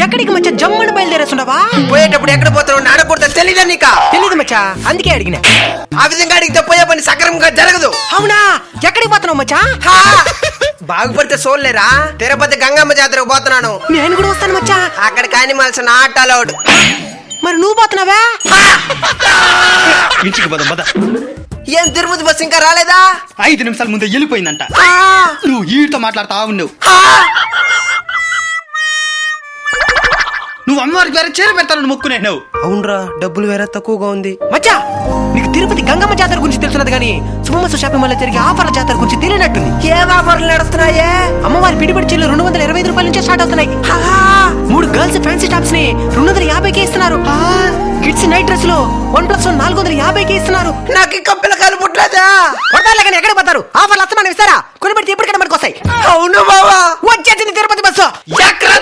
ఎక్కడికి మచ్చా జమ్మని బయలుదేరేస్తుండవా? పోయేటప్పుడు ఎక్కడ పోతావు నాడకూడదు తెలీదా నీకా? తెలీదు మచ్చా, అందుకే అడిగిన. ఆ విధంగా అడిగితే పోయే పని సక్రమంగా జరగదు. అవునా? ఎక్కడికి పోతున్నావు మచ్చా? హా! బాగుపడితే సోల్లేరా, తిరుపతి గంగమ్మ జాతరకు పోతున్నాను. నేను కూడా వస్తాను మచ్చా. అక్కడ కానిమాల్సిన ఆటోలోడు. మరి నువ్వు పోతున్నావా? ఇంటికి పద పద. ఏం తిరుపతి బస్సు ఇంకా రాలేదా? 5 నిమిషాల ముందే వెళ్ళిపోయిందంట. ఆ! నువ్వు ఈతో మాట్లాడుతా ఉన్నావు. ఆ! నువ్వు అమ్మవారికి వేరే చీర పెడతానని మొక్కునేవు. అవునరా, డబ్బులు వేరే తక్కువగా ఉంది. మచ్చా, నీకు తిరుపతి గంగమ్మ జాతర గురించి తెలుసున్నది కానీ సుమమసు షాపింగ్ మాల్ జరిగే ఆఫర్ల జాతర గురించి తెలియనట్టుంది. ఏం ఆఫర్లు నడుస్తున్నాయే? అమ్మవారి పిడిపడి చీరలు 225 రూపాయల నుంచే స్టార్ట్ అవుతున్నాయి. 3 గర్ల్స్ ఫ్యాన్సీ టాప్స్ ని 250కి ఇస్తున్నారు. కిడ్స్ నైట్ డ్రెస్ లో 1+1 450కి ఇస్తున్నారు. నాకు ఇంకా పిల్లకాయలు పుట్టలేదా? పడతారులే కానీ ఎక్కడ పోతారు? ఆఫర్లు అస్తమానం ఇస్తారా? కొని పెడితే ఎప్పటికైనా మనకు వస్తాయి. అవును బావా, వచ్చేసింది తిరుపతి బస్సు. ఎక్కడ